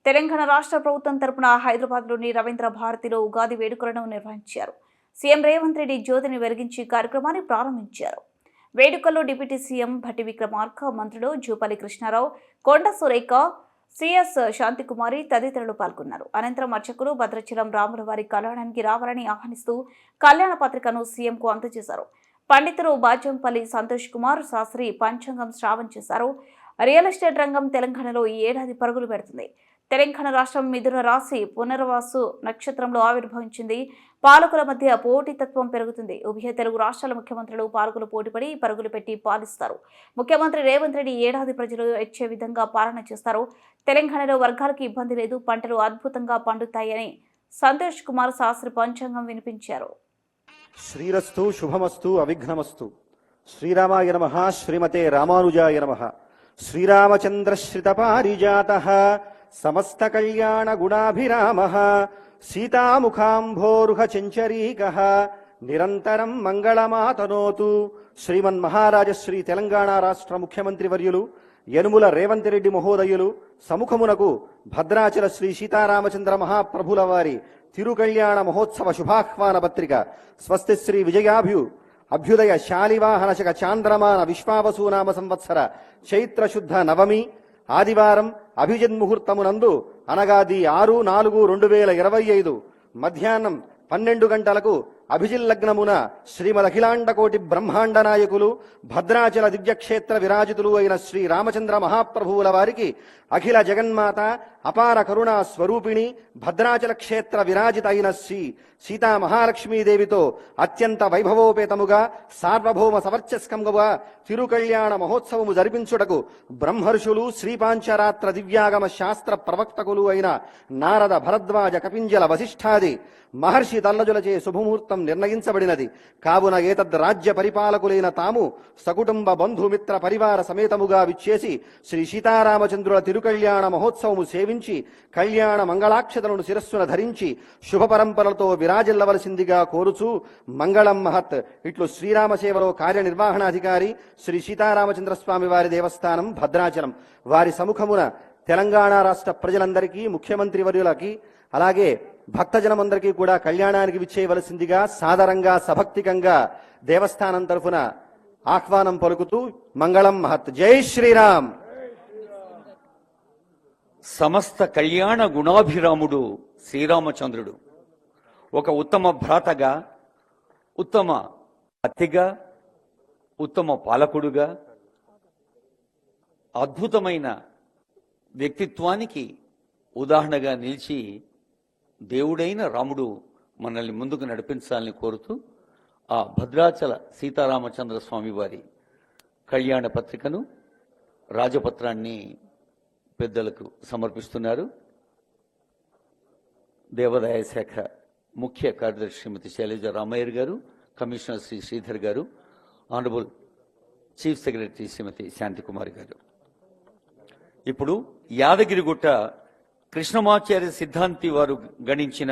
తెలంగాణ రాష్ట్ర ప్రభుత్వం తరపున హైదరాబాద్లోని రవీంద్ర భారతిలో ఉగాది వేడుకలను నిర్వహించారు. సీఎం రేవంత్ రెడ్డి జ్యోతిని వెలిగించి కార్యక్రమాన్ని ప్రారంభించారు. వేడుకల్లో డిప్యూటీ సీఎం భట్టి విక్రమార్క, మంత్రులు జూపల్లి కృష్ణారావు, కొండ సురేఖ, సిఎస్ శాంతికుమారి తదితరులు పాల్గొన్నారు. అనంతరం అర్చకులు భద్రాచలం రాముల వారి కళ్యాణానికి రావాలని ఆహ్వానిస్తూ కళ్యాణ పత్రికను సీఎంకు అందజేశారు. పండితులు బాజంపల్లి సంతోష్ కుమార్ శాస్త్రి పంచాంగం శ్రావణ చేశారు. రియల్ ఎస్టేట్ రంగం తెలంగాణలో ఈ ఏడాది పరుగులు పెడుతుంది. తెలంగాణ రాష్ట్రం మిథున రాశి పునర్వాసు నక్షత్రంలో ఆవిర్భవించింది. పాలకుల మధ్య పోటీతత్వం పెరుగుతుంది. ఉభయ తెలుగు రాష్ట్రాల ముఖ్యమంత్రులు పాలకులు పోటీపడి పరుగులు పెట్టి పాలిస్తారు. ముఖ్యమంత్రి రేవంత్ రెడ్డి ఏడాది ప్రజలు ఇచ్చే విధంగా పాలన చేస్తారు. తెలంగాణలో వర్గాలకు ఇబ్బంది లేదు, పంటలు అద్భుతంగా పండుతాయని సంతోష్ కుమార్ శాస్త్రి పంచాంగం వినిపించారు. శ్రీరస్తు శుభమస్తు అవిఘ్నమస్తు. శ్రీరామాయ నమః. శ్రీమతే రామానుజాయ నమః. శ్రీరామచంద్ర శ్రిత పారిజాతః సమస్త కళ్యాణ గుణాభిరామః సీతాముఖాంభోరుహ చెంచరీకః నిరంతరం మంగళమాతనోతు. శ్రీమన్మహారాజశ్రీ తెలంగాణ రాష్ట్ర ముఖ్యమంత్రి వర్యులు యనుముల రేవంత్ రెడ్డి మహోదయులు సముఖమునకు భద్రాచల శ్రీ సీతారామచంద్ర మహాప్రభుల వారి తిరుకళ్యాణ మహోత్సవ శుభాహ్వాన పత్రిక స్వస్తి శ్రీ అభ్యుదయ శాలివాహనశక చాంద్రమాన విశ్వావసూనామ సంవత్సర చైత్రశుద్ధ నవమి ఆదివారం అభిజిన్ముహూర్తమునందు అనగా 6/4/2025 మధ్యాహ్నం 12 గంటలకు అభిజిల్లగ్నమున శ్రీమదఖిలాండకోటి బ్రహ్మాండ నాయకులు భద్రాచల దివ్యక్షేత్ర విరాజితులు అయిన శ్రీ రామచంద్ర మహాప్రభువుల వారికి అఖిల జగన్మాత అపార కరుణా స్వరూపిణి భద్రాచల క్షేత్ర విరాజిత అయిన శ్రీ సీతా మహాలక్ష్మీదేవితో అత్యంత వైభవోపేతముగా సార్వభౌమ సవర్చస్కంగా తిరుకళ్యాణ మహోత్సవము జరిపించుటకు బ్రహ్మర్షులు శ్రీపాంచరాత్ర దివ్యాగమ శాస్త్ర ప్రవక్తకులు అయిన నారద భరద్వాజ కపింజల వశిష్ఠాది మహర్షి తల్లజులచే శుభముహూర్తం నిర్ణయించబడినది. కావున ఏతద్ రాజ్య పరిపాలకులైన తాము సకుటుంబ బంధుమిత్ర పరివార సమేతముగా విచ్చేసి శ్రీ సీతారామచంద్రుల తిరుకళ్యాణ మహోత్సవము సేవించి కళ్యాణ మంగళాక్షతలను శిరస్సున ధరించి శుభ పరంపరలతో విరాజిల్లవలసిందిగా కోరుచూ మంగళం మహత్. ఇట్లు శ్రీరామ సేవలో కార్యనిర్వహణాధికారి శ్రీ సీతారామచంద్రస్వామి వారి దేవస్థానం భద్రాచలం వారి సముఖమున తెలంగాణ రాష్ట్ర ప్రజలందరికీ ముఖ్యమంత్రి వర్యులకి అలాగే భక్తజనమందరికీ కూడా కళ్యాణానికి విచ్చేయవలసిందిగా సాదరంగా సభక్తికంగా దేవస్థానం తరఫున ఆహ్వానం పలుకుతూ మంగళం మహత్. జై శ్రీరామ్. సమస్త కళ్యాణ గుణాభిరాముడు శ్రీరామచంద్రుడు ఒక ఉత్తమ భ్రాతగా, ఉత్తమ అతిగా, ఉత్తమ పాలకుడుగా, అద్భుతమైన వ్యక్తిత్వానికి ఉదాహరణగా నిలిచి దేవుడైన రాముడు మనల్ని ముందుకు నడిపించాలని కోరుతూ ఆ భద్రాచల సీతారామచంద్ర స్వామి వారి కళ్యాణ పత్రికను రాజపత్రాన్ని పెద్దలకు సమర్పిస్తున్నారు. దేవాదాయ శాఖ ముఖ్య కార్యదర్శి శ్రీమతి శైలజ రామయ్యర్ గారు, కమిషనర్ శ్రీ శ్రీధర్ గారు, ఆనరబుల్ చీఫ్ సెక్రటరీ శ్రీమతి శాంతికుమారి గారు. ఇప్పుడు యాదగిరిగుట్ట కృష్ణమాచార్య సిద్ధాంతి వారు గణించిన